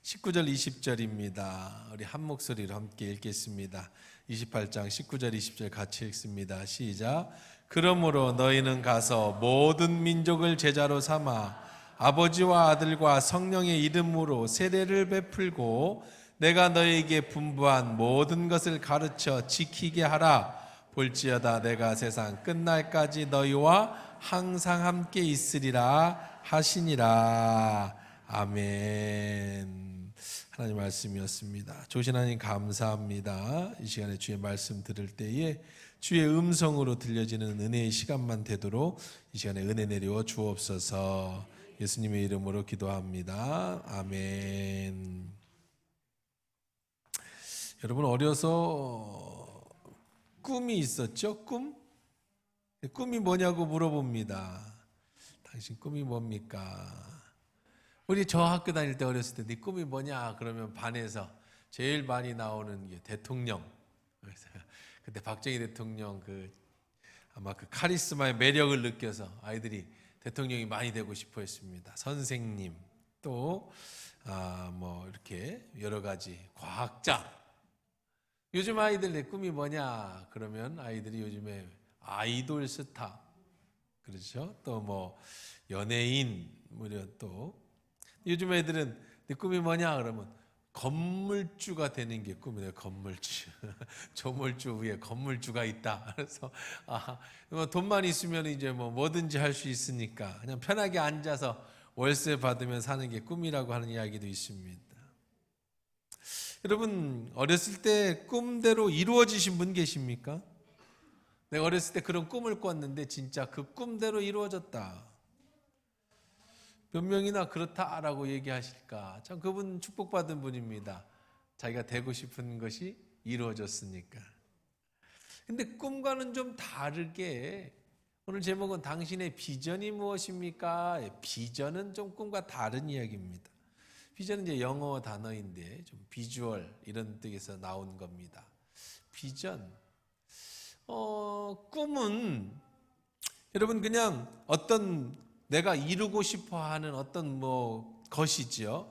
19절 20절입니다. 우리 한 목소리로 함께 읽겠습니다. 28장 19절 20절 같이 읽습니다. 시작. 그러므로 너희는 가서 모든 민족을 제자로 삼아 아버지와 아들과 성령의 이름으로 세례를 베풀고 내가 너희에게 분부한 모든 것을 가르쳐 지키게 하라. 볼지어다 내가 세상 끝날까지 너희와 항상 함께 있으리라 하시니라. 아멘. 하나님 말씀이었습니다. 조신 하나님 감사합니다. 이 시간에 주의 말씀 들을 때에 주의 음성으로 들려지는 은혜의 시간만 되도록 이 시간에 은혜 내려 주옵소서. 예수님의 이름으로 기도합니다. 아멘. 여러분 어려서 꿈이 있었죠? 꿈이 뭐냐고 물어봅니다. 당신 꿈이 뭡니까? 우리 저 학교 다닐 때 어렸을 때 네 꿈이 뭐냐 그러면 반에서 제일 많이 나오는 게 대통령. 그때 박정희 대통령 아마 그 카리스마의 매력을 느껴서 아이들이 대통령이 많이 되고 싶어 했습니다. 선생님 또 뭐 이렇게 여러 가지 과학자. 요즘 아이들 내 꿈이 뭐냐 그러면 아이들이 요즘에 아이돌 스타, 그렇죠? 또 뭐 연예인, 또 요즘 애들은 내 꿈이 뭐냐 그러면 건물주가 되는 게 꿈이에요. 건물주. 조물주 위에 건물주가 있다. 그래서 뭐 돈만 있으면 이제 뭐든지 할 수 있으니까 그냥 편하게 앉아서 월세 받으면 사는 게 꿈이라고 하는 이야기도 있습니다. 여러분 어렸을 때 꿈대로 이루어지신 분 계십니까? 내가 어렸을 때 그런 꿈을 꿨는데 진짜 그 꿈대로 이루어졌다. 몇 명이나 그렇다라고 얘기하실까? 참 그분 축복받은 분입니다. 자기가 되고 싶은 것이 이루어졌으니까. 근데 꿈과는 좀 다르게 오늘 제목은 당신의 비전이 무엇입니까? 비전은 좀 꿈과 다른 이야기입니다. 비전은 이제 영어 단어인데 좀 비주얼 이런 뜻에서 나온 겁니다. 비전. 꿈은 여러분 그냥 어떤 내가 이루고 싶어 하는 어떤 것이지요.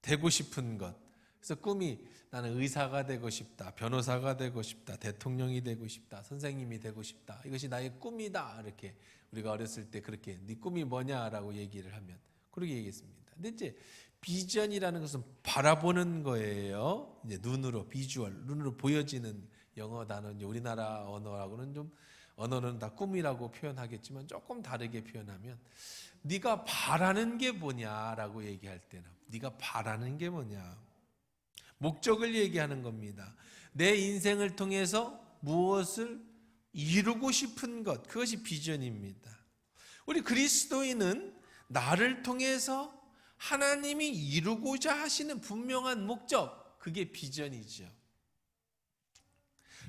되고 싶은 것. 그래서 꿈이 나는 의사가 되고 싶다. 변호사가 되고 싶다. 대통령이 되고 싶다. 선생님이 되고 싶다. 이것이 나의 꿈이다. 이렇게 우리가 어렸을 때 그렇게 네 꿈이 뭐냐라고 얘기를 하면 그렇게 얘기했습니다. 근데 이제 비전이라는 것은 바라보는 거예요. 이제 눈으로 비주얼, 눈으로 보여지는 영어 단어, 이제 우리나라 언어라고는 언어는 다 꿈이라고 표현하겠지만 조금 다르게 표현하면 네가 바라는 게 뭐냐라고 얘기할 때는 네가 바라는 게 뭐냐 목적을 얘기하는 겁니다. 내 인생을 통해서 무엇을 이루고 싶은 것, 그것이 비전입니다. 우리 그리스도인은 나를 통해서 하나님이 이루고자 하시는 분명한 목적, 그게 비전이죠.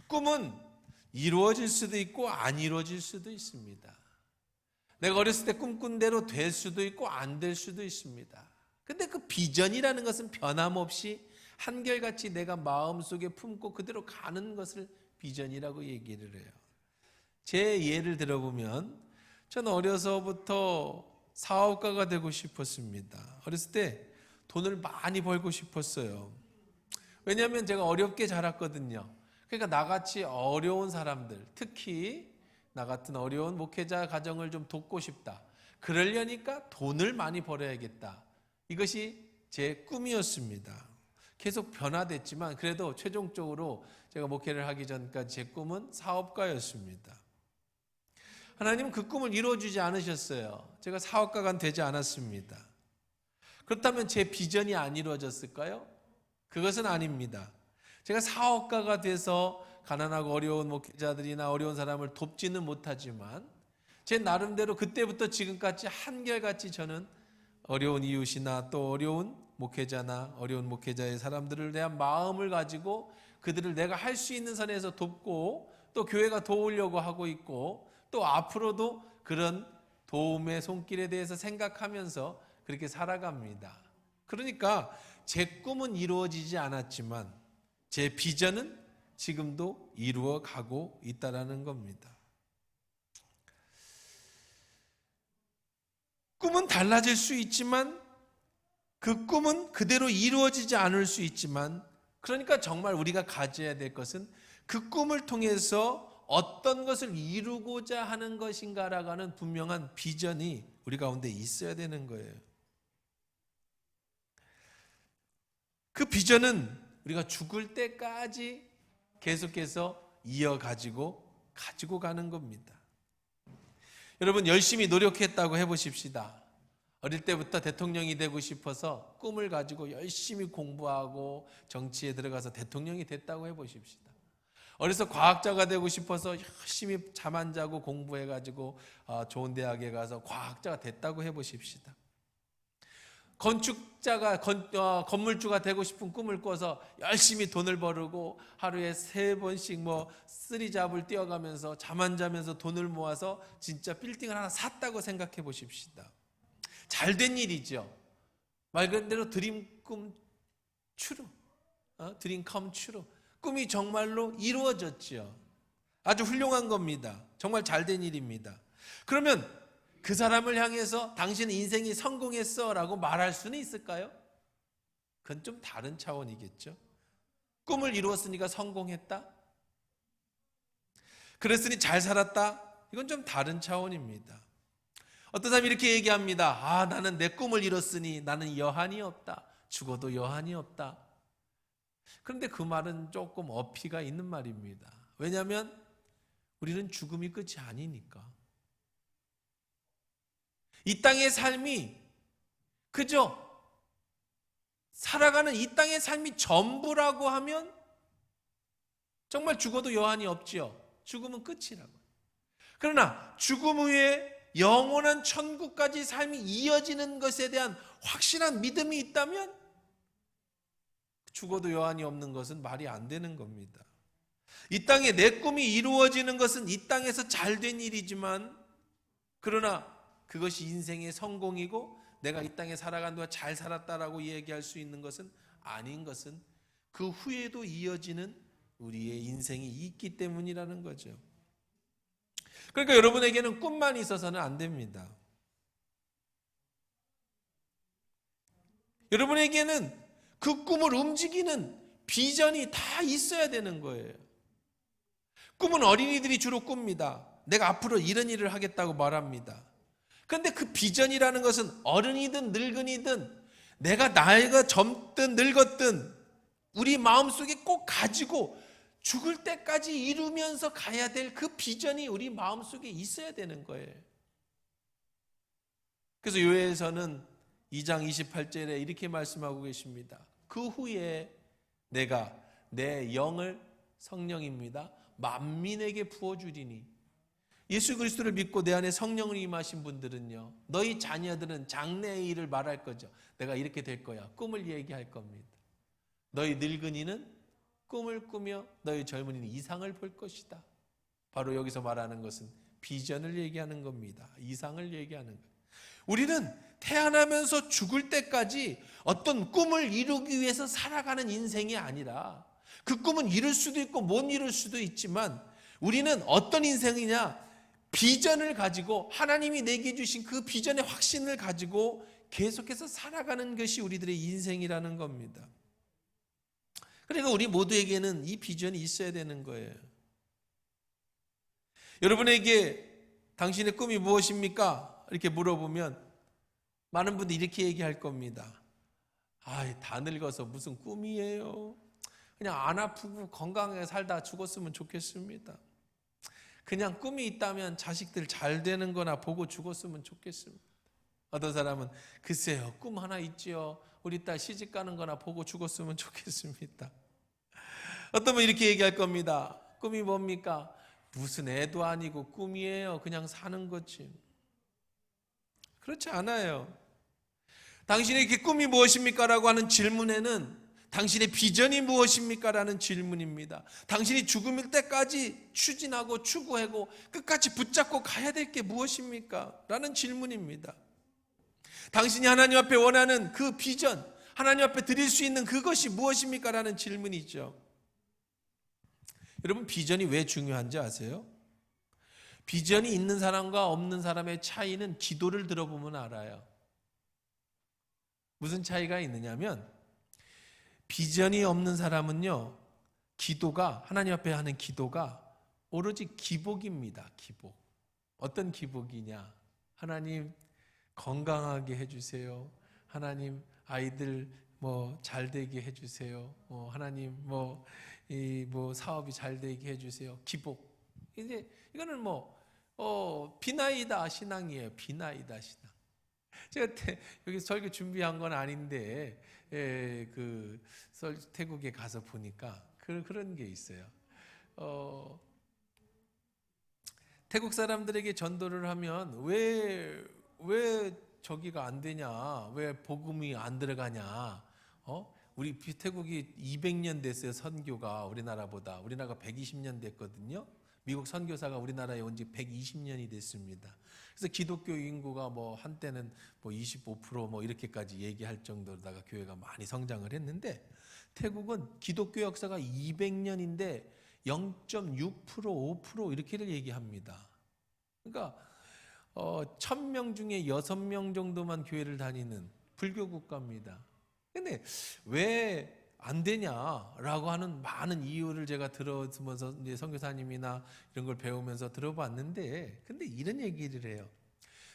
꿈은 이루어질 수도 있고 안 이루어질 수도 있습니다. 내가 어렸을 때 꿈꾼 대로 될 수도 있고 안 될 수도 있습니다. 근데 그 비전이라는 것은 변함없이 한결같이 내가 마음속에 품고 그대로 가는 것을 비전이라고 얘기를 해요. 제 예를 들어보면 저는 어려서부터 사업가가 되고 싶었습니다. 어렸을 때 돈을 많이 벌고 싶었어요. 왜냐하면 제가 어렵게 자랐거든요. 그러니까 나같이 어려운 사람들, 특히 나 같은 어려운 목회자 가정을 좀 돕고 싶다. 그러려니까 돈을 많이 벌어야겠다. 이것이 제 꿈이었습니다. 계속 변화됐지만 그래도 최종적으로 제가 목회를 하기 전까지 제 꿈은 사업가였습니다. 하나님은 그 꿈을 이루어주지 않으셨어요. 제가 사업가가 되지 않았습니다. 그렇다면 제 비전이 안 이루어졌을까요? 그것은 아닙니다. 제가 사업가가 돼서 가난하고 어려운 목회자들이나 어려운 사람을 돕지는 못하지만 제 나름대로 그때부터 지금까지 한결같이 저는 어려운 이웃이나 또 어려운 목회자나 어려운 목회자의 사람들을 대한 마음을 가지고 그들을 내가 할 수 있는 선에서 돕고 또 교회가 도우려고 하고 있고 또 앞으로도 그런 도움의 손길에 대해서 생각하면서 그렇게 살아갑니다. 그러니까 제 꿈은 이루어지지 않았지만 제 비전은 지금도 이루어가고 있다는 겁니다. 꿈은 달라질 수 있지만 그 꿈은 그대로 이루어지지 않을 수 있지만, 그러니까 정말 우리가 가져야 될 것은 그 꿈을 통해서 어떤 것을 이루고자 하는 것인가라고 하는 분명한 비전이 우리 가운데 있어야 되는 거예요. 그 비전은 우리가 죽을 때까지 계속해서 가지고 가는 겁니다. 여러분, 열심히 노력했다고 해보십시다. 어릴 때부터 대통령이 되고 싶어서 꿈을 가지고 열심히 공부하고 정치에 들어가서 대통령이 됐다고 해보십시다. 어려서 과학자가 되고 싶어서 열심히 잠 안 자고 공부해가지고 좋은 대학에 가서 과학자가 됐다고 해보십시다. 건물주가 되고 싶은 꿈을 꿔서 열심히 돈을 벌고 하루에 3번씩 쓰리잡을 뛰어가면서 잠 안 자면서 돈을 모아서 진짜 빌딩을 하나 샀다고 생각해 보십시다. 잘된 일이죠. 말 그대로 드림 컴 추루. 꿈이 정말로 이루어졌죠. 아주 훌륭한 겁니다. 정말 잘된 일입니다. 그러면 그 사람을 향해서 당신은 인생이 성공했어 라고 말할 수는 있을까요? 그건 좀 다른 차원이겠죠. 꿈을 이루었으니까 성공했다? 그랬으니 잘 살았다? 이건 좀 다른 차원입니다. 어떤 사람이 이렇게 얘기합니다. 나는 내 꿈을 이뤘으니 나는 여한이 없다. 죽어도 여한이 없다. 그런데 그 말은 조금 어폐가 있는 말입니다. 왜냐하면 우리는 죽음이 끝이 아니니까. 이 땅의 삶이 그저 살아가는 이 땅의 삶이 전부라고 하면 정말 죽어도 여한이 없지요. 죽음은 끝이라고. 그러나 죽음 후에 영원한 천국까지 삶이 이어지는 것에 대한 확실한 믿음이 있다면 죽어도 여한이 없는 것은 말이 안 되는 겁니다. 이 땅에 내 꿈이 이루어지는 것은 이 땅에서 잘된 일이지만, 그러나 그것이 인생의 성공이고 내가 이 땅에 살아간 동안 잘 살았다라고 얘기할 수 있는 것은 아닌 것은 그 후에도 이어지는 우리의 인생이 있기 때문이라는 거죠. 그러니까 여러분에게는 꿈만 있어서는 안 됩니다. 여러분에게는 그 꿈을 움직이는 비전이 다 있어야 되는 거예요. 꿈은 어린이들이 주로 꿉니다. 내가 앞으로 이런 일을 하겠다고 말합니다. 그런데 그 비전이라는 것은 어른이든 늙은이든 내가 나이가 젊든 늙었든 우리 마음속에 꼭 가지고 죽을 때까지 이루면서 가야 될 그 비전이 우리 마음속에 있어야 되는 거예요. 그래서 요엘서는 2장 28절에 이렇게 말씀하고 계십니다. 그 후에 내가 내 영을, 성령입니다, 만민에게 부어주리니. 예수 그리스도를 믿고 내 안에 성령을 임하신 분들은요, 너희 자녀들은 장래의 일을 말할 거죠. 내가 이렇게 될 거야. 꿈을 얘기할 겁니다. 너희 늙은이는 꿈을 꾸며 너희 젊은이는 이상을 볼 것이다. 바로 여기서 말하는 것은 비전을 얘기하는 겁니다. 이상을 얘기하는 거예요. 우리는 태어나면서 죽을 때까지 어떤 꿈을 이루기 위해서 살아가는 인생이 아니라, 그 꿈은 이룰 수도 있고 못 이룰 수도 있지만 우리는 어떤 인생이냐, 비전을 가지고 하나님이 내게 주신 그 비전의 확신을 가지고 계속해서 살아가는 것이 우리들의 인생이라는 겁니다. 그러니까 우리 모두에게는 이 비전이 있어야 되는 거예요. 여러분에게 당신의 꿈이 무엇입니까? 이렇게 물어보면 많은 분들이 이렇게 얘기할 겁니다. 다 늙어서 무슨 꿈이에요. 그냥 안 아프고 건강하게 살다 죽었으면 좋겠습니다. 그냥 꿈이 있다면 자식들 잘 되는 거나 보고 죽었으면 좋겠습니다. 어떤 사람은 글쎄요, 꿈 하나 있지요. 우리 딸 시집 가는 거나 보고 죽었으면 좋겠습니다. 어떤 분 이렇게 얘기할 겁니다. 꿈이 뭡니까? 무슨 애도 아니고 꿈이에요. 그냥 사는 거지. 그렇지 않아요. 당신의 꿈이 무엇입니까? 라고 하는 질문에는 당신의 비전이 무엇입니까? 라는 질문입니다. 당신이 죽을 때까지 추진하고 추구하고 끝까지 붙잡고 가야 될 게 무엇입니까? 라는 질문입니다. 당신이 하나님 앞에 원하는 그 비전, 하나님 앞에 드릴 수 있는 그것이 무엇입니까? 라는 질문이죠. 여러분, 비전이 왜 중요한지 아세요? 비전이 있는 사람과 없는 사람의 차이는 기도를 들어보면 알아요. 무슨 차이가 있느냐면 비전이 없는 사람은요, 기도가 하나님 앞에 하는 기도가 오로지 기복입니다. 기복. 어떤 기복이냐? 하나님 건강하게 해주세요. 하나님 아이들 잘 되게 해주세요. 하나님 사업이 잘 되게 해주세요. 기복. 이제 이거는 비나이다 신앙이에요. 비나이다 신앙. 제가 여기 설교 준비한 건 아닌데 태국에 가서 보니까 그런 게 있어요. 태국 사람들에게 전도를 하면 왜 저기가 안 되냐? 왜 복음이 안 들어가냐? 우리 태국이 200년 됐어요. 선교가 우리나라보다. 우리나라가 120년 됐거든요. 미국 선교사가 우리나라에 온 지 120년이 됐습니다. 그래서 기독교 인구가 한때는 25% 이렇게까지 얘기할 정도로다가 교회가 많이 성장을 했는데, 태국은 기독교 역사가 200년인데 0.6%, 5% 이렇게를 얘기합니다. 그러니까 1000명 중에 6명 정도만 교회를 다니는 불교 국가입니다. 근데 왜 안 되냐라고 하는 많은 이유를 제가 들어보면서 이제 선교사님이나 이런 걸 배우면서 들어봤는데, 근데 이런 얘기를 해요.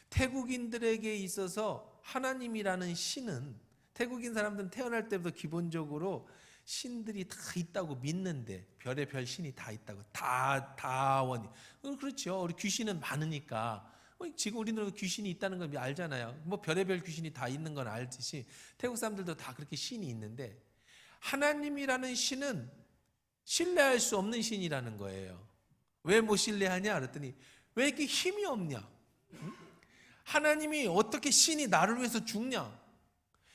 태국인들에게 있어서 하나님이라는 신은, 태국인 사람들은 태어날 때부터 기본적으로 신들이 다 있다고 믿는데, 별의 별 신이 다 있다고, 다원이. 그렇죠. 우리 귀신은 많으니까. 지금 우리는 귀신이 있다는 걸 알잖아요. 별의 별 귀신이 다 있는 건 알듯이 태국 사람들도 다 그렇게 신이 있는데, 하나님이라는 신은 신뢰할 수 없는 신이라는 거예요. 왜 못 신뢰하냐 그랬더니, 왜 이렇게 힘이 없냐? 하나님이 어떻게 신이 나를 위해서 죽냐?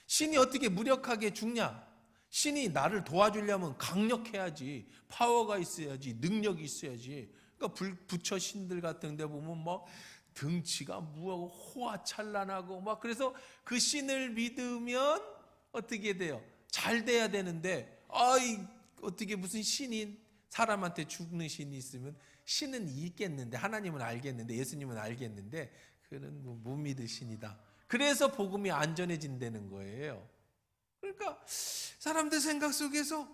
신이 어떻게 무력하게 죽냐? 신이 나를 도와주려면 강력해야지, 파워가 있어야지, 능력이 있어야지. 그러니까 부처 신들 같은 데 보면 등치가 무하고 호화찬란하고 그래서 그 신을 믿으면 어떻게 돼요? 잘 돼야 되는데, 어떻게 무슨 신이, 사람한테 죽는 신이 있으면 신은 있겠는데, 하나님은 알겠는데, 예수님은 알겠는데, 그는 못 믿을 신이다. 그래서 복음이 안전해진다는 거예요. 그러니까 사람들 생각 속에서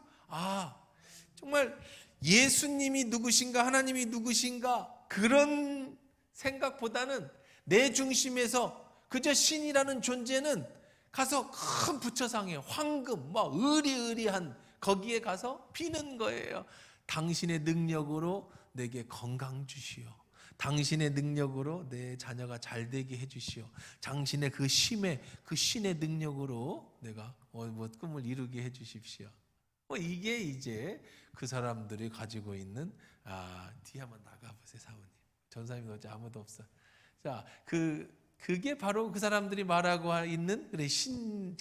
정말 예수님이 누구신가, 하나님이 누구신가, 그런 생각보다는 내 중심에서 그저 신이라는 존재는 가서 큰 부처상에 황금, 의리의리한 거기에 가서 비는 거예요. 당신의 능력으로 내게 건강 주시오. 당신의 능력으로 내 자녀가 잘 되게 해주시오. 당신의 그 신의 능력으로 내가 꿈을 이루게 해주십시오. 이게 이제 그 사람들이 가지고 있는, 뒤에 한번 나가보세요, 사모님. 전사님도 어째 아무도 없어. 자, 그게 바로 그 사람들이 말하고 있는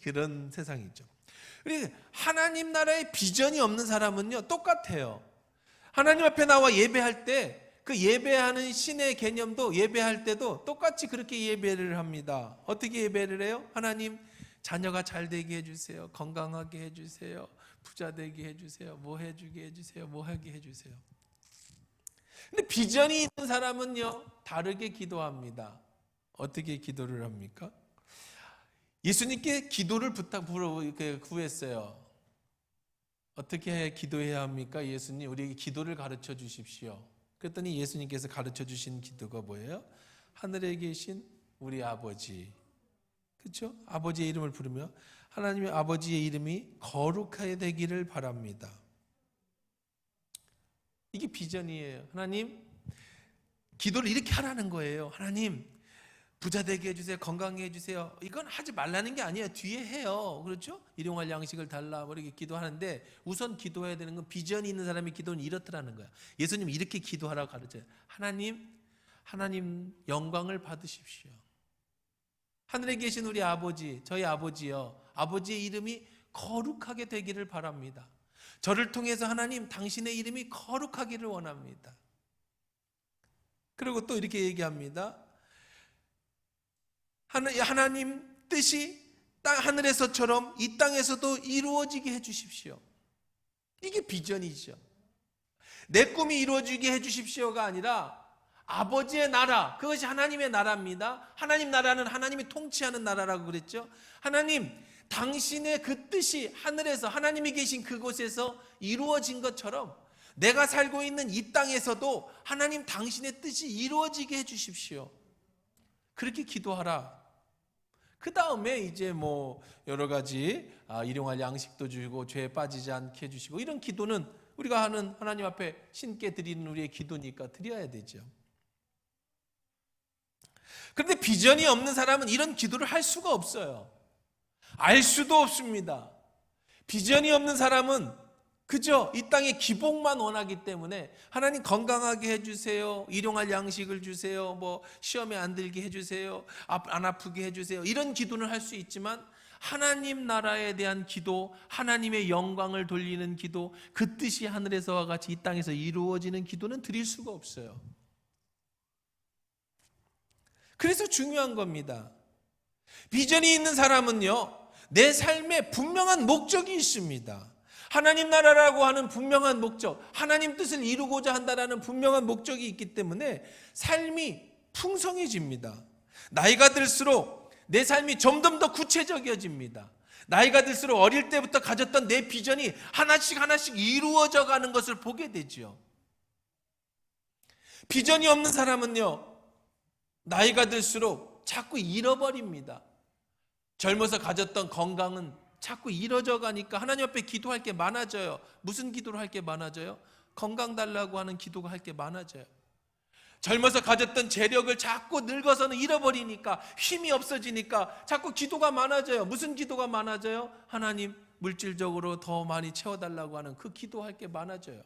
그런 세상이죠. 그리고 하나님 나라의 비전이 없는 사람은요, 똑같아요. 하나님 앞에 나와 예배할 때 그 예배하는 신의 개념도, 예배할 때도 똑같이 그렇게 예배를 합니다. 어떻게 예배를 해요? 하나님, 자녀가 잘 되게 해주세요. 건강하게 해주세요. 부자 되게 해주세요. 뭐 해주게 해주세요. 뭐 하게 해주세요. 근데 비전이 있는 사람은요, 다르게 기도합니다. 어떻게 기도를 합니까? 예수님께 기도를 구했어요. 어떻게 기도해야 합니까? 예수님, 우리에게 기도를 가르쳐 주십시오. 그랬더니 예수님께서 가르쳐 주신 기도가 뭐예요? 하늘에 계신 우리 아버지, 그렇죠? 아버지의 이름을 부르며 하나님의 아버지의 이름이 거룩하게 되기를 바랍니다. 이게 비전이에요. 하나님, 기도를 이렇게 하라는 거예요. 하나님, 부자 되게 해주세요. 건강하게 해주세요. 이건 하지 말라는 게 아니에요. 뒤에 해요. 그렇죠? 일용할 양식을 달라 이렇게 기도하는데, 우선 기도해야 되는 건, 비전이 있는 사람의 기도는 이렇더라는 거야. 예수님 이렇게 기도하라고 가르쳐요. 하나님 영광을 받으십시오. 하늘에 계신 우리 아버지, 저희 아버지요, 아버지의 이름이 거룩하게 되기를 바랍니다. 저를 통해서 하나님, 당신의 이름이 거룩하기를 원합니다. 그리고 또 이렇게 얘기합니다. 하나님 뜻이 하늘에서처럼 이 땅에서도 이루어지게 해주십시오. 이게 비전이죠. 내 꿈이 이루어지게 해주십시오가 아니라 아버지의 나라, 그것이 하나님의 나라입니다. 하나님 나라는 하나님이 통치하는 나라라고 그랬죠. 하나님, 당신의 그 뜻이 하늘에서 하나님이 계신 그곳에서 이루어진 것처럼 내가 살고 있는 이 땅에서도 하나님 당신의 뜻이 이루어지게 해주십시오. 그렇게 기도하라. 그 다음에 이제 뭐 여러 가지 일용할 양식도 주시고 죄에 빠지지 않게 해주시고, 이런 기도는 우리가 하는 하나님 앞에 신께 드리는 우리의 기도니까 드려야 되죠. 그런데 비전이 없는 사람은 이런 기도를 할 수가 없어요. 알 수도 없습니다. 비전이 없는 사람은 그저 이 땅의 기복만 원하기 때문에 하나님 건강하게 해주세요, 일용할 양식을 주세요, 뭐 시험에 안 들게 해주세요, 안 아프게 해주세요, 이런 기도는 할 수 있지만 하나님 나라에 대한 기도, 하나님의 영광을 돌리는 기도, 그 뜻이 하늘에서와 같이 이 땅에서 이루어지는 기도는 드릴 수가 없어요. 그래서 중요한 겁니다. 비전이 있는 사람은요, 내 삶에 분명한 목적이 있습니다. 하나님 나라라고 하는 분명한 목적, 하나님 뜻을 이루고자 한다는 분명한 목적이 있기 때문에 삶이 풍성해집니다. 나이가 들수록 내 삶이 점점 더 구체적이어집니다. 나이가 들수록 어릴 때부터 가졌던 내 비전이 하나씩 이루어져 가는 것을 보게 되죠. 비전이 없는 사람은요, 나이가 들수록 자꾸 잃어버립니다. 젊어서 가졌던 건강은 자꾸 이뤄져 가니까 하나님 앞에 기도할 게 많아져요. 무슨 기도를 할 게 많아져요? 건강 달라고 하는 기도가 할 게 많아져요. 젊어서 가졌던 재력을 자꾸 늙어서는 잃어버리니까, 힘이 없어지니까 자꾸 기도가 많아져요. 무슨 기도가 많아져요? 하나님 물질적으로 더 많이 채워달라고 하는 그 기도할 게 많아져요.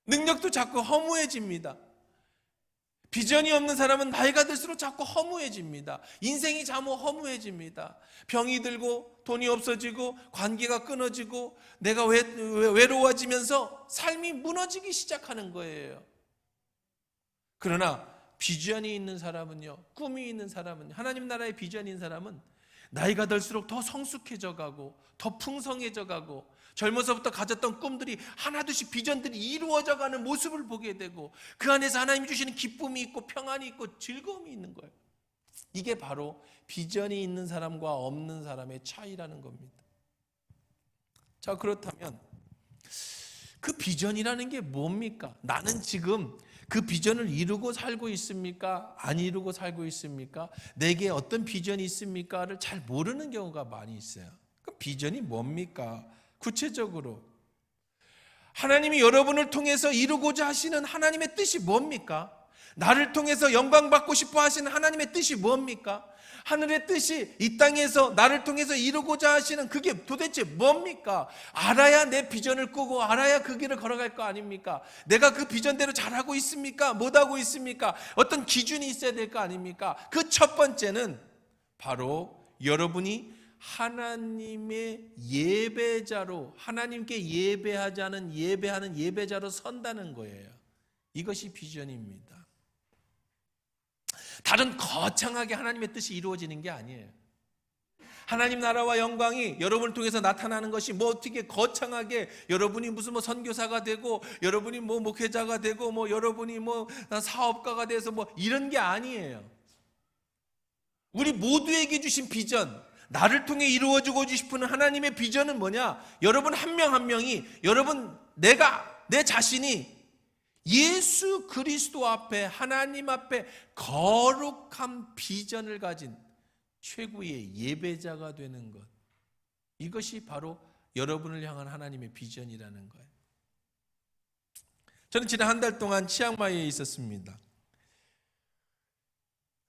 능력도 자꾸 허무해집니다. 비전이 없는 사람은 나이가 들수록 자꾸 허무해집니다. 인생이 자꾸 허무해집니다. 병이 들고 돈이 없어지고 관계가 끊어지고 내가 외로워지면서 삶이 무너지기 시작하는 거예요. 그러나 비전이 있는 사람은요, 꿈이 있는 사람은, 하나님 나라의 비전이 있는 사람은 나이가 들수록 더 성숙해져 가고 더 풍성해져 가고 젊어서부터 가졌던 꿈들이 하나둘씩 비전들이 이루어져 가는 모습을 보게 되고 그 안에서 하나님이 주시는 기쁨이 있고 평안이 있고 즐거움이 있는 거예요. 이게 바로 비전이 있는 사람과 없는 사람의 차이라는 겁니다. 자, 그렇다면 그 비전이라는 게 뭡니까? 나는 지금 그 비전을 이루고 살고 있습니까? 안 이루고 살고 있습니까? 내게 어떤 비전이 있습니까?를 잘 모르는 경우가 많이 있어요. 그 비전이 뭡니까? 구체적으로 하나님이 여러분을 통해서 이루고자 하시는 하나님의 뜻이 뭡니까? 나를 통해서 영광 받고 싶어 하시는 하나님의 뜻이 뭡니까? 하늘의 뜻이 이 땅에서 나를 통해서 이루고자 하시는 그게 도대체 뭡니까? 알아야 내 비전을 꾸고 알아야 그 길을 걸어갈 거 아닙니까? 내가 그 비전대로 잘하고 있습니까? 못하고 있습니까? 어떤 기준이 있어야 될 거 아닙니까? 그 첫 번째는 바로 여러분이 하나님의 예배자로, 하나님께 예배하는 예배자로 선다는 거예요. 이것이 비전입니다. 다른 거창하게 하나님의 뜻이 이루어지는 게 아니에요. 하나님 나라와 영광이 여러분을 통해서 나타나는 것이 뭐 어떻게 거창하게 여러분이 무슨 뭐 선교사가 되고 여러분이 뭐 목회자가 되고 뭐 여러분이 뭐 사업가가 돼서 뭐 이런 게 아니에요. 우리 모두에게 주신 비전, 나를 통해 이루어지고 싶은 하나님의 비전은 뭐냐? 여러분 한 명 한 명이 내 자신이 예수 그리스도 앞에, 하나님 앞에 거룩한 비전을 가진 최고의 예배자가 되는 것, 이것이 바로 여러분을 향한 하나님의 비전이라는 거예요. 저는 지난 한 달 동안 치앙마이에 있었습니다.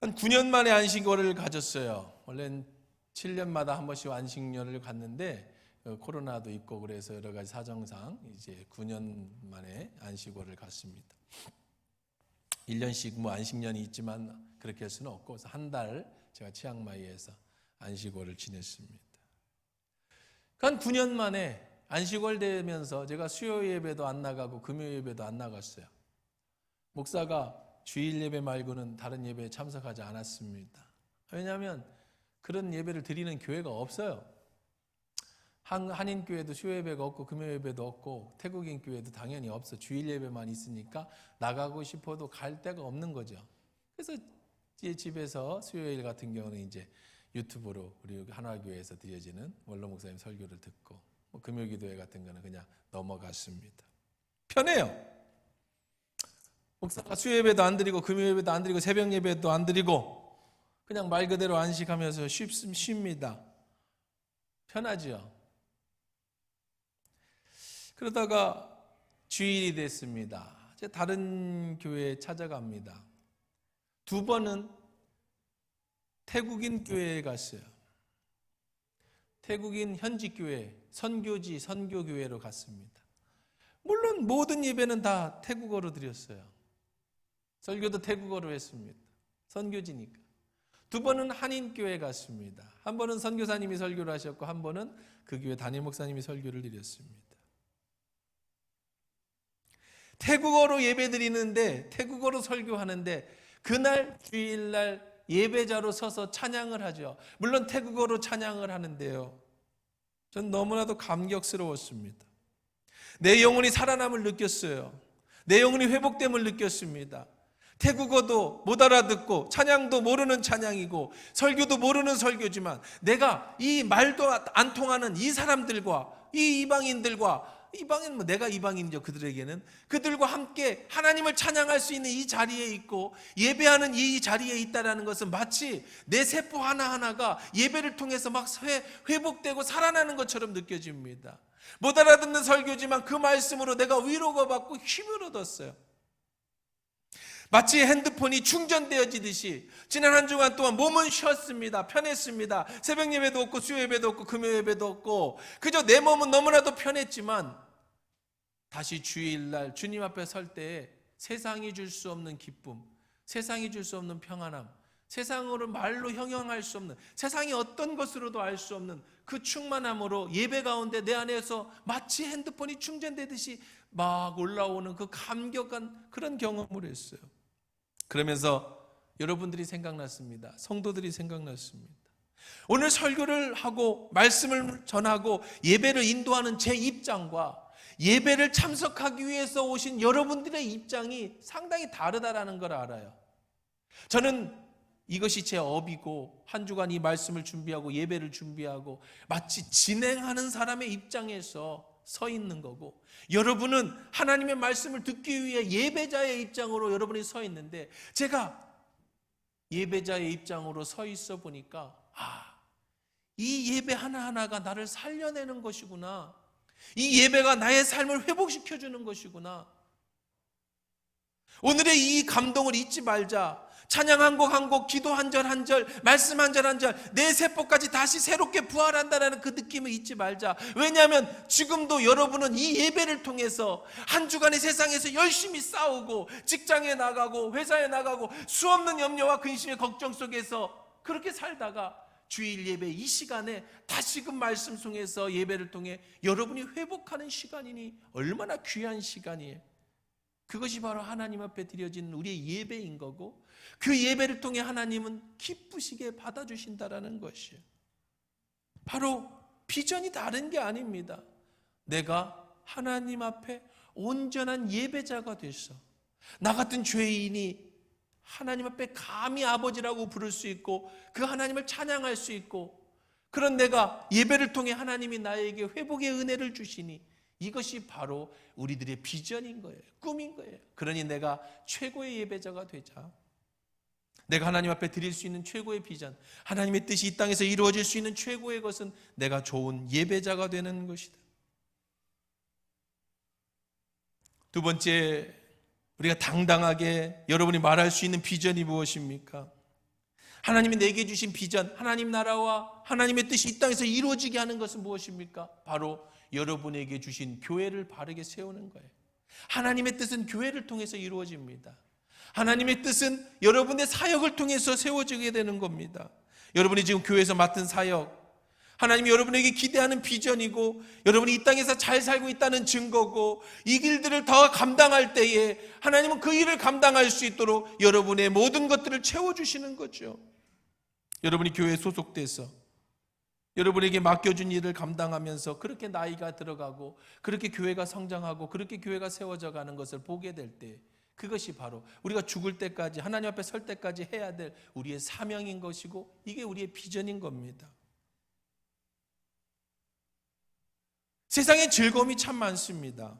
한 9년 만에 안식월을 가졌어요. 원래는 7년마다 한 번씩 안식년을 갔는데 코로나도 있고 그래서 여러 가지 사정상 이제 9년 만에 안식월을 갔습니다. 1년씩 뭐 안식년이 있지만 그렇게 할 수는 없고 그래서 한 달 제가 치앙마이에서 안식월을 지냈습니다. 한 9년 만에 안식월 되면서 제가 수요 예배도 안 나가고 금요 예배도 안 나갔어요. 목사가 주일 예배 말고는 다른 예배에 참석하지 않았습니다. 왜냐하면 그런 예배를 드리는 교회가 없어요. 한인교회도 수요 예배가 없고 금요 예배도 없고 태국인 교회도 당연히 없어. 주일 예배만 있으니까 나가고 싶어도 갈 데가 없는 거죠. 그래서 집에서 수요일 같은 경우는 이제 유튜브로 우리 한화교회에서 드려지는 원로 목사님 설교를 듣고 금요기도회 같은 거는 그냥 넘어갔습니다. 편해요. 목사가 수요예배도 안 드리고 금요예배도 안 드리고 새벽 예배도 안 드리고 그냥 말 그대로 안식하면서 쉽니다. 편하죠. 그러다가 주일이 됐습니다. 이제 다른 교회에 찾아갑니다. 2번은 태국인 교회에 갔어요. 태국인 현지 교회, 선교지, 선교교회로 갔습니다. 물론 모든 예배는 다 태국어로 드렸어요. 설교도 태국어로 했습니다. 선교지니까. 2번은 한인교회에 갔습니다. 한 번은 선교사님이 설교를 하셨고 한 번은 그 교회 담임 목사님이 설교를 드렸습니다. 태국어로 예배 드리는데 태국어로 설교하는데 그날 주일날 예배자로 서서 찬양을 하죠. 물론 태국어로 찬양을 하는데요. 전 너무나도 감격스러웠습니다. 내 영혼이 살아남을 느꼈어요. 내 영혼이 회복됨을 느꼈습니다. 태국어도 못 알아듣고 찬양도 모르는 찬양이고 설교도 모르는 설교지만 내가 이 말도 안 통하는 이 사람들과 이 이방인들과 이방인 내가 이방인이죠. 그들에게는 그들과 함께 하나님을 찬양할 수 있는 이 자리에 있고 예배하는 이 자리에 있다라는 것은 마치 내 세포 하나하나가 예배를 통해서 막 회복되고 살아나는 것처럼 느껴집니다. 못 알아듣는 설교지만 그 말씀으로 내가 위로가 받고 힘을 얻었어요. 마치 핸드폰이 충전되어지듯이 지난 한 주간 동안 몸은 쉬었습니다. 편했습니다. 새벽 예배도 없고 수요 예배도 없고 금요 예배도 없고 그저 내 몸은 너무나도 편했지만 다시 주일날 주님 앞에 설 때에 세상이 줄 수 없는 기쁨, 세상이 줄 수 없는 평안함, 세상으로 말로 형용할 수 없는, 세상이 어떤 것으로도 알 수 없는 그 충만함으로 예배 가운데 내 안에서 마치 핸드폰이 충전되듯이 막 올라오는 그 감격한 그런 경험을 했어요. 그러면서 여러분들이 생각났습니다. 성도들이 생각났습니다. 오늘 설교를 하고 말씀을 전하고 예배를 인도하는 제 입장과 예배를 참석하기 위해서 오신 여러분들의 입장이 상당히 다르다라는 걸 알아요. 저는 이것이 제 업이고 한 주간 이 말씀을 준비하고 예배를 준비하고 마치 진행하는 사람의 입장에서 서 있는 거고 여러분은 하나님의 말씀을 듣기 위해 예배자의 입장으로 여러분이 서 있는데 제가 예배자의 입장으로 서 있어 보니까 이 예배 하나하나가 나를 살려내는 것이구나. 이 예배가 나의 삶을 회복시켜주는 것이구나. 오늘의 이 감동을 잊지 말자. 찬양 한 곡 한 곡, 기도 한 절 한 절, 말씀 한 절 한 절, 내 세포까지 다시 새롭게 부활한다는 그 느낌을 잊지 말자. 왜냐하면 지금도 여러분은 이 예배를 통해서 한 주간의 세상에서 열심히 싸우고 직장에 나가고 회사에 나가고 수없는 염려와 근심의 걱정 속에서 그렇게 살다가 주일 예배 이 시간에 다시금 말씀 속에서 예배를 통해 여러분이 회복하는 시간이니 얼마나 귀한 시간이에요. 그것이 바로 하나님 앞에 드려진 우리의 예배인 거고 그 예배를 통해 하나님은 기쁘시게 받아주신다라는 것이에요. 바로 비전이 다른 게 아닙니다. 내가 하나님 앞에 온전한 예배자가 돼서 나 같은 죄인이 하나님 앞에 감히 아버지라고 부를 수 있고 그 하나님을 찬양할 수 있고 그런 내가 예배를 통해 하나님이 나에게 회복의 은혜를 주시니 이것이 바로 우리들의 비전인 거예요. 꿈인 거예요. 그러니 내가 최고의 예배자가 되자. 내가 하나님 앞에 드릴 수 있는 최고의 비전, 하나님의 뜻이 이 땅에서 이루어질 수 있는 최고의 것은 내가 좋은 예배자가 되는 것이다. 두 번째, 우리가 당당하게 여러분이 말할 수 있는 비전이 무엇입니까? 하나님이 내게 주신 비전, 하나님 나라와 하나님의 뜻이 이 땅에서 이루어지게 하는 것은 무엇입니까? 바로 여러분에게 주신 교회를 바르게 세우는 거예요. 하나님의 뜻은 교회를 통해서 이루어집니다. 하나님의 뜻은 여러분의 사역을 통해서 세워지게 되는 겁니다. 여러분이 지금 교회에서 맡은 사역, 하나님이 여러분에게 기대하는 비전이고 여러분이 이 땅에서 잘 살고 있다는 증거고 이 길들을 더 감당할 때에 하나님은 그 일을 감당할 수 있도록 여러분의 모든 것들을 채워주시는 거죠. 여러분이 교회에 소속돼서 여러분에게 맡겨준 일을 감당하면서 그렇게 나이가 들어가고 그렇게 교회가 성장하고 그렇게 교회가 세워져 가는 것을 보게 될 때 그것이 바로 우리가 죽을 때까지 하나님 앞에 설 때까지 해야 될 우리의 사명인 것이고 이게 우리의 비전인 겁니다. 세상에 즐거움이 참 많습니다.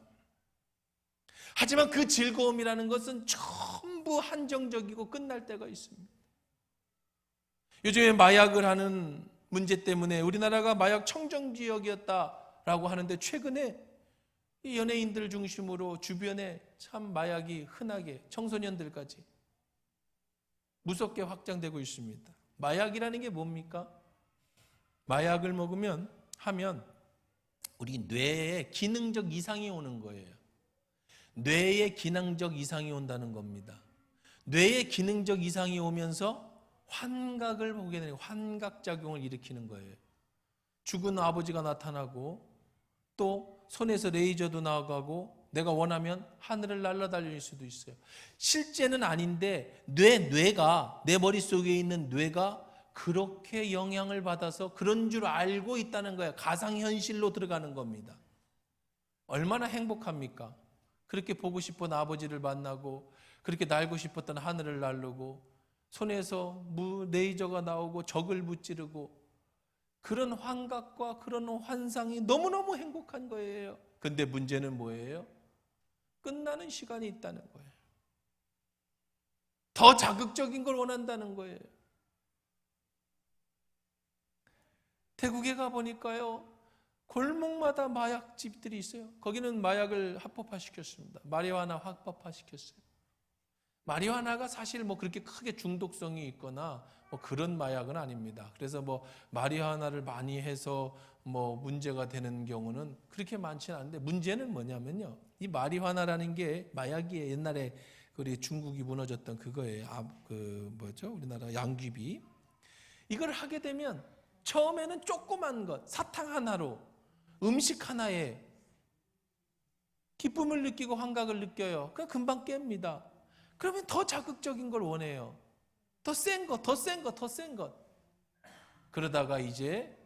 하지만 그 즐거움이라는 것은 전부 한정적이고 끝날 때가 있습니다. 요즘에 마약을 하는 문제 때문에 우리나라가 마약 청정지역이었다라고 하는데 최근에 이 연예인들 중심으로 주변에 참 마약이 흔하게 청소년들까지 무섭게 확장되고 있습니다. 마약이라는 게 뭡니까? 마약을 하면 우리 뇌에 기능적 이상이 오는 거예요. 뇌에 기능적 이상이 온다는 겁니다. 뇌에 기능적 이상이 오면서 환각을 보게 되는 환각작용을 일으키는 거예요. 죽은 아버지가 나타나고 또 손에서 레이저도 나가고 내가 원하면 하늘을 날아다닐 수도 있어요. 실제는 아닌데 뇌가 내 머릿속에 있는 뇌가 그렇게 영향을 받아서 그런 줄 알고 있다는 거예요. 가상현실로 들어가는 겁니다. 얼마나 행복합니까? 그렇게 보고 싶은 아버지를 만나고 그렇게 날고 싶었던 하늘을 날르고 손에서 레이저가 나오고 적을 무찌르고 그런 환각과 그런 환상이 너무너무 행복한 거예요. 근데 문제는 뭐예요? 끝나는 시간이 있다는 거예요. 더 자극적인 걸 원한다는 거예요. 태국에 가보니까요, 골목마다 마약집들이 있어요. 거기는 마약을 합법화시켰습니다. 마리화나 합법화시켰어요. 마리화나가 사실 그렇게 크게 중독성이 있거나 그런 마약은 아닙니다. 그래서 마리화나를 많이 해서 문제가 되는 경우는 그렇게 많지는 않은데 문제는 뭐냐면요. 이 마리화나라는 게 마약이에요. 옛날에 우리 중국이 무너졌던 그거예요. 우리나라 양귀비. 이걸 하게 되면 처음에는 조그만 것, 사탕 하나로 음식 하나에 기쁨을 느끼고 환각을 느껴요. 그럼 금방 깹니다. 그러면 더 자극적인 걸 원해요. 더 센 것, 더 센 것, 더 센 것. 그러다가 이제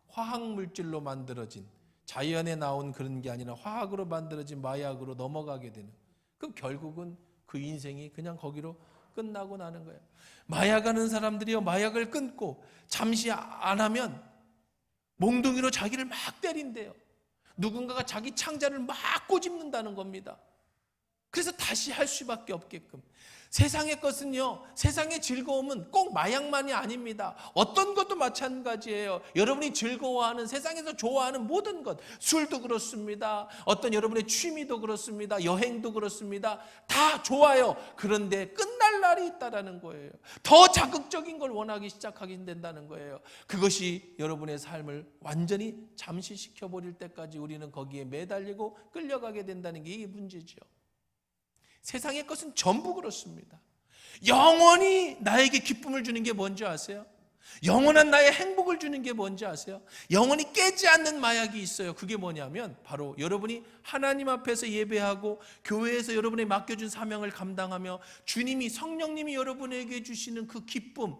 화학물질로 만들어진 자연에 나온 그런 게 아니라 화학으로 만들어진 마약으로 넘어가게 되는. 그럼 결국은 그 인생이 그냥 거기로 끝나고 나는 거예요. 마약하는 사람들이요, 마약을 끊고 잠시 안 하면 몽둥이로 자기를 막 때린대요. 누군가가 자기 창자를 막 꼬집는다는 겁니다. 그래서 다시 할 수밖에 없게끔. 세상의 것은요, 세상의 즐거움은 꼭 마약만이 아닙니다. 어떤 것도 마찬가지예요. 여러분이 즐거워하는, 세상에서 좋아하는 모든 것, 술도 그렇습니다. 어떤 여러분의 취미도 그렇습니다. 여행도 그렇습니다. 다 좋아요. 그런데 끝날 날이 있다라는 거예요. 더 자극적인 걸 원하기 시작하게 된다는 거예요. 그것이 여러분의 삶을 완전히 잠시시켜버릴 때까지 우리는 거기에 매달리고 끌려가게 된다는 게 이게 문제죠. 세상의 것은 전부 그렇습니다. 영원히 나에게 기쁨을 주는 게 뭔지 아세요? 영원한 나의 행복을 주는 게 뭔지 아세요? 영원히 깨지 않는 마약이 있어요. 그게 뭐냐면 바로 여러분이 하나님 앞에서 예배하고 교회에서 여러분이 맡겨준 사명을 감당하며 주님이, 성령님이 여러분에게 주시는 그 기쁨,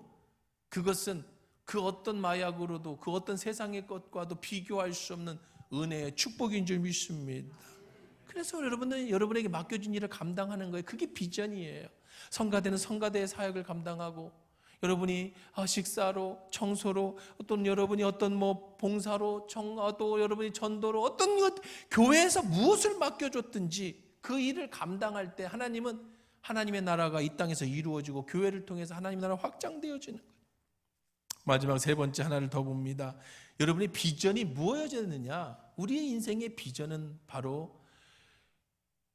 그것은 그 어떤 마약으로도 그 어떤 세상의 것과도 비교할 수 없는 은혜의 축복인 줄 믿습니다. 그래서 여러분은 여러분에게 맡겨진 일을 감당하는 거예요. 그게 비전이에요. 성가대는 성가대의 사역을 감당하고, 여러분이 식사로, 청소로, 어떤 여러분이 어떤 봉사로, 또 여러분이 전도로, 어떤 교회에서 무엇을 맡겨줬든지 그 일을 감당할 때 하나님은 하나님의 나라가 이 땅에서 이루어지고 교회를 통해서 하나님의 나라가 확장되어지는 거예요. 마지막 세 번째 하나를 더 봅니다. 여러분의 비전이 무엇이었느냐? 우리의 인생의 비전은 바로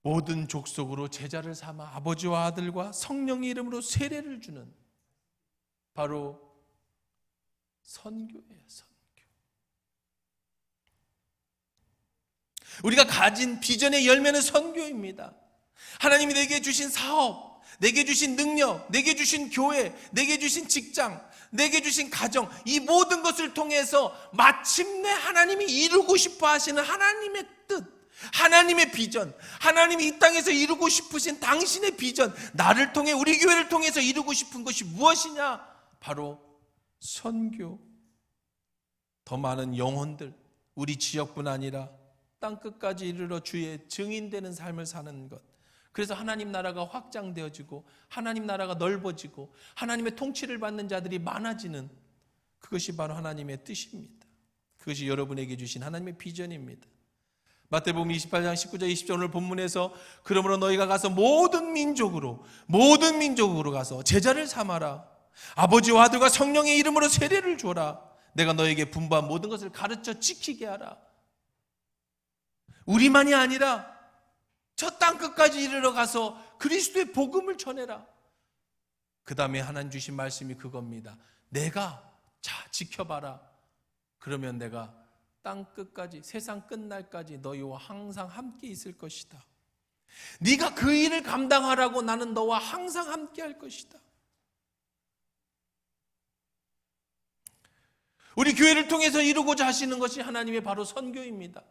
모든 족속으로 제자를 삼아 아버지와 아들과 성령의 이름으로 세례를 주는 바로 선교예요. 선교. 우리가 가진 비전의 열매는 선교입니다. 하나님이 내게 주신 사업, 내게 주신 능력, 내게 주신 교회, 내게 주신 직장, 내게 주신 가정, 이 모든 것을 통해서 마침내 하나님이 이루고 싶어 하시는 하나님의 뜻, 하나님의 비전, 하나님이 이 땅에서 이루고 싶으신 당신의 비전, 나를 통해, 우리 교회를 통해서 이루고 싶은 것이 무엇이냐? 바로 선교. 더 많은 영혼들, 우리 지역뿐 아니라 땅끝까지 이르러 주의 증인되는 삶을 사는 것, 그래서 하나님 나라가 확장되어지고 하나님 나라가 넓어지고 하나님의 통치를 받는 자들이 많아지는, 그것이 바로 하나님의 뜻입니다. 그것이 여러분에게 주신 하나님의 비전입니다. 마태복음 28장 19절 20절 오늘 본문에서 그러므로 너희가 가서 모든 민족으로 가서 제자를 삼아라. 아버지와 아들과 성령의 이름으로 세례를 줘라. 내가 너에게 분부한 모든 것을 가르쳐 지키게 하라. 우리만이 아니라 저 땅 끝까지 이르러 가서 그리스도의 복음을 전해라. 그 다음에 하나님 주신 말씀이 그겁니다. 내가 지켜봐라. 그러면 내가 땅 끝까지, 세상 끝날까지 너희와 항상 함께 있을 것이다. 네가 그 일을 감당하라고 나는 너와 항상 함께 할 것이다. 우리 교회를 통해서 이루고자 하시는 것이 하나님의 바로 선교입니다.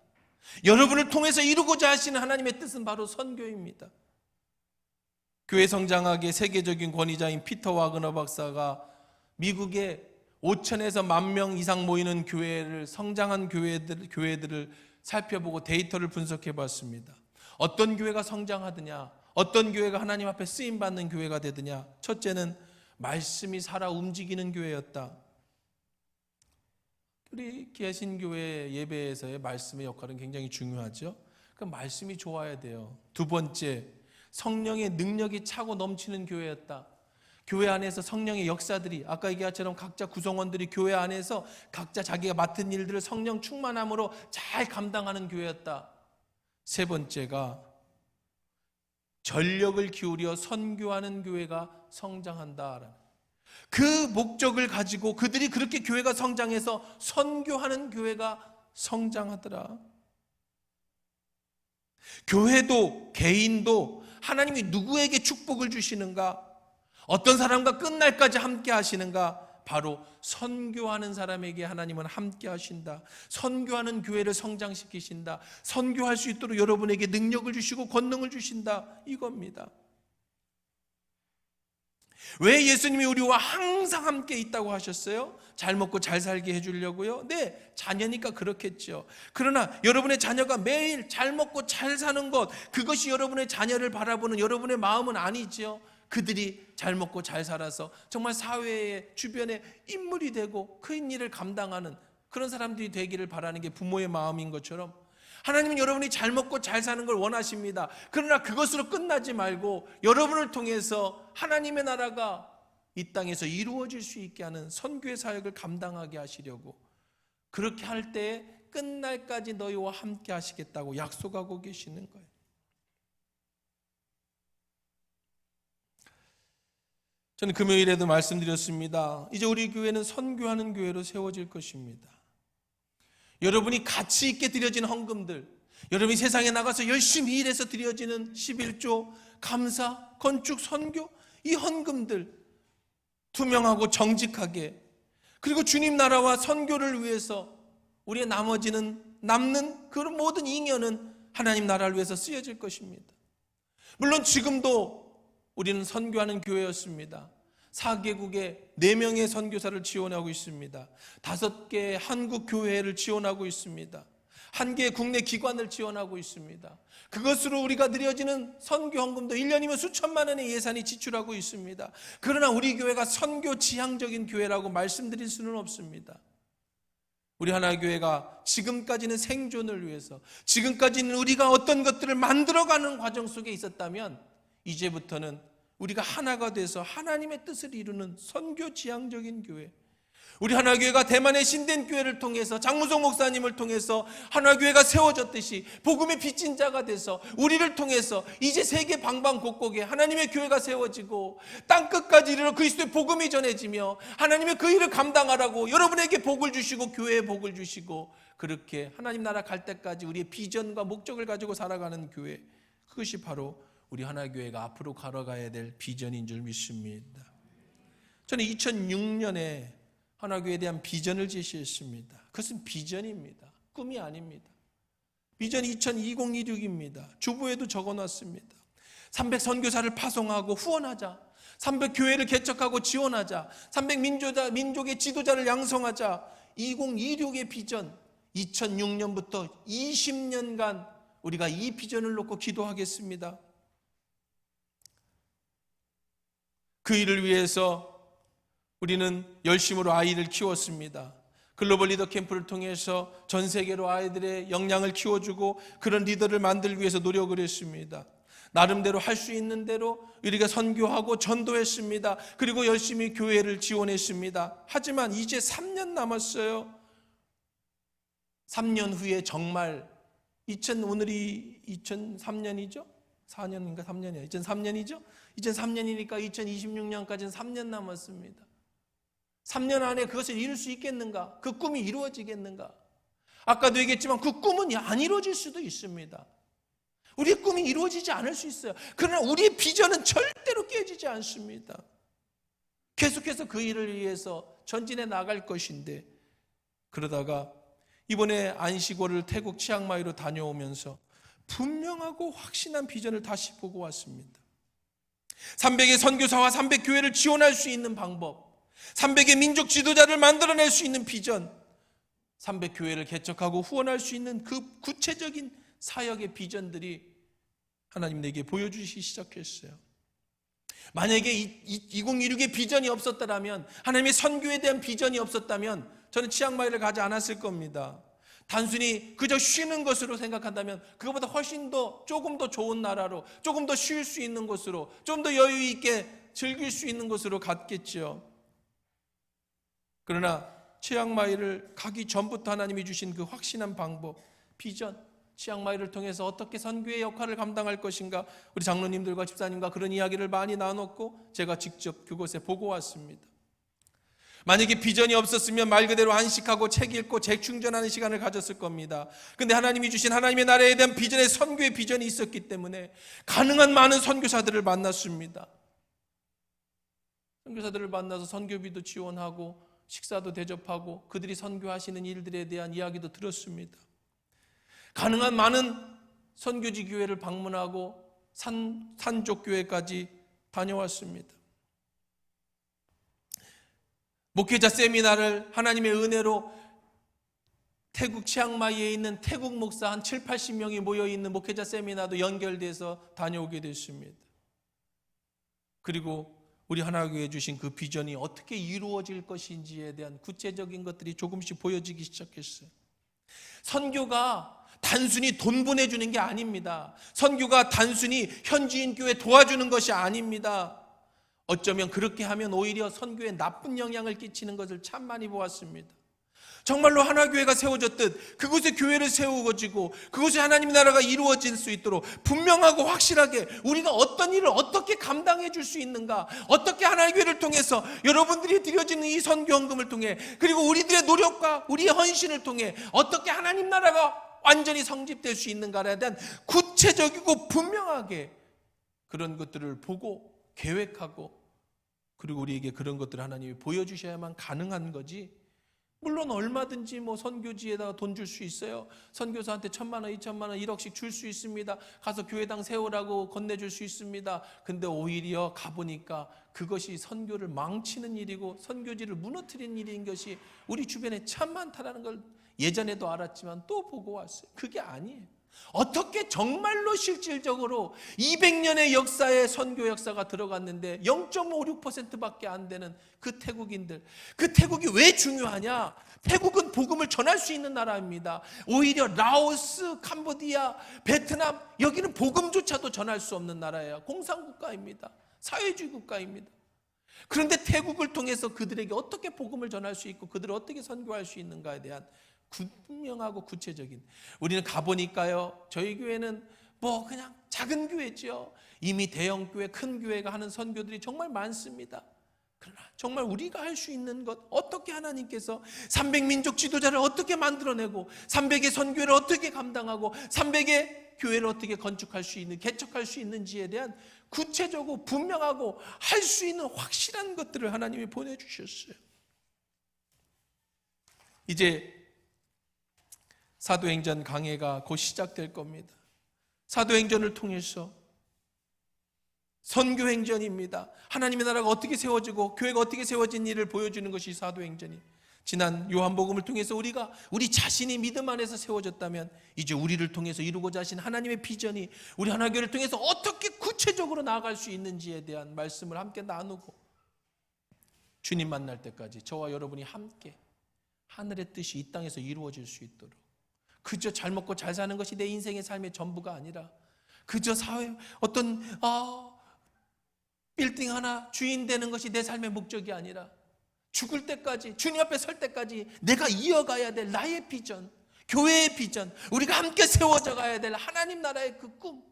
여러분을 통해서 이루고자 하시는 하나님의 뜻은 바로 선교입니다. 교회 성장학의 세계적인 권위자인 피터 와그너 박사가 미국의 5천에서 10,000명 이상 모이는 교회를, 성장한 교회들을 살펴보고 데이터를 분석해 봤습니다. 어떤 교회가 성장하느냐, 어떤 교회가 하나님 앞에 쓰임받는 교회가 되느냐. 첫째는 말씀이 살아 움직이는 교회였다. 우리 개신교회 예배에서의 말씀의 역할은 굉장히 중요하죠. 그 말씀이 좋아야 돼요. 두 번째, 성령의 능력이 차고 넘치는 교회였다. 교회 안에서 성령의 역사들이, 아까 얘기한 것처럼 각자 구성원들이 교회 안에서 각자 자기가 맡은 일들을 성령 충만함으로 잘 감당하는 교회였다. 세 번째가 전력을 기울여 선교하는 교회가 성장한다. 그 목적을 가지고 그들이 그렇게 교회가 성장해서 선교하는 교회가 성장하더라. 교회도 개인도 하나님이 누구에게 축복을 주시는가, 어떤 사람과 끝날까지 함께 하시는가? 바로 선교하는 사람에게 하나님은 함께 하신다. 선교하는 교회를 성장시키신다. 선교할 수 있도록 여러분에게 능력을 주시고 권능을 주신다. 이겁니다. 왜 예수님이 우리와 항상 함께 있다고 하셨어요? 잘 먹고 잘 살게 해주려고요? 네, 자녀니까 그렇겠죠. 그러나 여러분의 자녀가 매일 잘 먹고 잘 사는 것, 그것이 여러분의 자녀를 바라보는 여러분의 마음은 아니죠. 그들이 잘 먹고 잘 살아서 정말 사회의 주변에 인물이 되고 큰 일을 감당하는 그런 사람들이 되기를 바라는 게 부모의 마음인 것처럼, 하나님은 여러분이 잘 먹고 잘 사는 걸 원하십니다. 그러나 그것으로 끝나지 말고 여러분을 통해서 하나님의 나라가 이 땅에서 이루어질 수 있게 하는 선교의 사역을 감당하게 하시려고, 그렇게 할 때에 끝날까지 너희와 함께 하시겠다고 약속하고 계시는 거예요. 저는 금요일에도 말씀드렸습니다. 이제 우리 교회는 선교하는 교회로 세워질 것입니다. 여러분이 가치 있게 드려진 헌금들, 여러분이 세상에 나가서 열심히 일해서 드려지는 11조, 감사, 건축, 선교, 이 헌금들 투명하고 정직하게, 그리고 주님 나라와 선교를 위해서 우리의 남는 그런 모든 잉여는 하나님 나라를 위해서 쓰여질 것입니다. 물론 지금도 우리는 선교하는 교회였습니다. 4개국에 4명의 선교사를 지원하고 있습니다. 5개의 한국 교회를 지원하고 있습니다. 1개의 국내 기관을 지원하고 있습니다. 그것으로 우리가 드려지는 선교 헌금도 1년이면 수천만 원의 예산이 지출하고 있습니다. 그러나 우리 교회가 선교 지향적인 교회라고 말씀드릴 수는 없습니다. 우리 하나교회가 지금까지는 생존을 위해서, 지금까지는 우리가 어떤 것들을 만들어가는 과정 속에 있었다면, 이제부터는 우리가 하나가 돼서 하나님의 뜻을 이루는 선교 지향적인 교회, 우리 하나교회가 대만의 신된 교회를 통해서 장무성 목사님을 통해서 하나교회가 세워졌듯이 복음의 빚진 자가 돼서 우리를 통해서 이제 세계 방방곡곡에 하나님의 교회가 세워지고 땅끝까지 이르러 그리스도의 복음이 전해지며 하나님의 그 일을 감당하라고 여러분에게 복을 주시고 교회에 복을 주시고, 그렇게 하나님 나라 갈 때까지 우리의 비전과 목적을 가지고 살아가는 교회, 그것이 바로 우리 하나교회가 앞으로 걸어가야 될 비전인 줄 믿습니다. 저는 2006년에 하나교회에 대한 비전을 제시했습니다. 그것은 비전입니다. 꿈이 아닙니다. 비전 2026입니다. 주보에도 적어놨습니다. 300선교사를 파송하고 후원하자, 300교회를 개척하고 지원하자, 300민족의 지도자를 양성하자. 2026의 비전, 2006년부터 20년간 우리가 이 비전을 놓고 기도하겠습니다. 그 일을 위해서 우리는 열심으로 아이를 키웠습니다. 글로벌 리더 캠프를 통해서 전 세계로 아이들의 역량을 키워주고 그런 리더를 만들기 위해서 노력을 했습니다. 나름대로 할 수 있는 대로 우리가 선교하고 전도했습니다. 그리고 열심히 교회를 지원했습니다. 하지만 이제 3년 남았어요. 3년 후에 정말 오늘이 2003년이죠? 4년인가 3년이야. 2003년이죠? 2003년이니까 2026년까지는 3년 남았습니다. 3년 안에 그것을 이룰 수 있겠는가? 그 꿈이 이루어지겠는가? 아까도 얘기했지만 그 꿈은 안 이루어질 수도 있습니다. 우리의 꿈이 이루어지지 않을 수 있어요. 그러나 우리의 비전은 절대로 깨지지 않습니다. 계속해서 그 일을 위해서 전진해 나갈 것인데, 그러다가 이번에 안식월을 태국 치앙마이로 다녀오면서 분명하고 확신한 비전을 다시 보고 왔습니다. 300의 선교사와 300교회를 지원할 수 있는 방법, 300의 민족 지도자를 만들어낼 수 있는 비전, 300교회를 개척하고 후원할 수 있는 그 구체적인 사역의 비전들이 하나님 내게 보여주시기 시작했어요. 만약에 2016의 비전이 없었다면, 하나님의 선교에 대한 비전이 없었다면 저는 치앙마이를 가지 않았을 겁니다. 단순히 그저 쉬는 것으로 생각한다면 그것보다 훨씬 더 조금 더 좋은 나라로, 조금 더 쉴 수 있는 곳으로, 좀 더 여유 있게 즐길 수 있는 곳으로 갔겠죠. 그러나 치앙마이를 가기 전부터 하나님이 주신 그 확신한 방법, 비전, 치앙마이를 통해서 어떻게 선교의 역할을 감당할 것인가, 우리 장로님들과 집사님과 그런 이야기를 많이 나눴고 제가 직접 그곳에 보고 왔습니다. 만약에 비전이 없었으면 말 그대로 안식하고 책 읽고 재충전하는 시간을 가졌을 겁니다. 근데 하나님이 주신 하나님의 나라에 대한 비전의 선교의 비전이 있었기 때문에 가능한 많은 선교사들을 만났습니다. 선교사들을 만나서 선교비도 지원하고 식사도 대접하고 그들이 선교하시는 일들에 대한 이야기도 들었습니다. 가능한 많은 선교지 교회를 방문하고 산족 교회까지 다녀왔습니다. 목회자 세미나를 하나님의 은혜로 태국 치앙마이에 있는 태국 목사 한 7, 80명이 모여있는 목회자 세미나도 연결돼서 다녀오게 됐습니다. 그리고 우리 하나교회에 주신 그 비전이 어떻게 이루어질 것인지에 대한 구체적인 것들이 조금씩 보여지기 시작했어요. 선교가 단순히 돈 보내주는 게 아닙니다. 선교가 단순히 현지인 교회 도와주는 것이 아닙니다. 어쩌면 그렇게 하면 오히려 선교에 나쁜 영향을 끼치는 것을 참 많이 보았습니다. 정말로 하나교회가 세워졌듯 그곳에 교회를 세우고지고 그곳에 하나님의 나라가 이루어질 수 있도록 분명하고 확실하게 우리가 어떤 일을 어떻게 감당해 줄 수 있는가, 어떻게 하나교회를 통해서 여러분들이 드려지는 이 선교헌금을 통해, 그리고 우리들의 노력과 우리의 헌신을 통해 어떻게 하나님 나라가 완전히 성립될 수 있는가에 대한 구체적이고 분명하게 그런 것들을 보고 계획하고, 그리고 우리에게 그런 것들을 하나님이 보여주셔야만 가능한 거지. 물론 얼마든지 선교지에다가 돈 줄 수 있어요. 선교사한테 1,000만 원, 2,000만 원, 1억씩 줄 수 있습니다. 가서 교회당 세우라고 건네줄 수 있습니다. 근데 오히려 가보니까 그것이 선교를 망치는 일이고 선교지를 무너뜨리는 일인 것이 우리 주변에 참 많다라는 걸 예전에도 알았지만 또 보고 왔어요. 그게 아니에요. 어떻게 정말로 실질적으로 200년의 역사에 선교 역사가 들어갔는데 0.56%밖에 안 되는 그 태국인들, 그 태국이 왜 중요하냐? 태국은 복음을 전할 수 있는 나라입니다. 오히려 라오스, 캄보디아, 베트남, 여기는 복음조차도 전할 수 없는 나라예요. 공산국가입니다. 사회주의 국가입니다. 그런데 태국을 통해서 그들에게 어떻게 복음을 전할 수 있고 그들을 어떻게 선교할 수 있는가에 대한 분명하고 구체적인, 우리는 가보니까요, 저희 교회는 그냥 작은 교회죠. 이미 대형 교회, 큰 교회가 하는 선교들이 정말 많습니다. 그러나 정말 우리가 할 수 있는 것, 어떻게 하나님께서 300민족 지도자를 어떻게 만들어내고 300의 선교를 어떻게 감당하고 300의 교회를 어떻게 건축할 수 있는, 개척할 수 있는지에 대한 구체적이고 분명하고 할 수 있는 확실한 것들을 하나님이 보내주셨어요. 이제 사도행전 강해가 곧 시작될 겁니다. 사도행전을 통해서 선교행전입니다. 하나님의 나라가 어떻게 세워지고 교회가 어떻게 세워진 일을 보여주는 것이 사도행전이, 지난 요한복음을 통해서 우리가 우리 자신이 믿음 안에서 세워졌다면 이제 우리를 통해서 이루고자 하신 하나님의 비전이 우리 하나교회를 통해서 어떻게 구체적으로 나아갈 수 있는지에 대한 말씀을 함께 나누고 주님 만날 때까지 저와 여러분이 함께 하늘의 뜻이 이 땅에서 이루어질 수 있도록, 그저 잘 먹고 잘 사는 것이 내 인생의 삶의 전부가 아니라 그저 사회 어떤 빌딩 하나 주인 되는 것이 내 삶의 목적이 아니라 죽을 때까지, 주님 앞에 설 때까지 내가 이어가야 될 나의 비전, 교회의 비전, 우리가 함께 세워져 가야 될 하나님 나라의 그 꿈,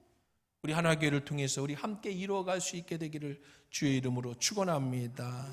우리 하나교회를 통해서 우리 함께 이루어갈 수 있게 되기를 주의 이름으로 축원합니다.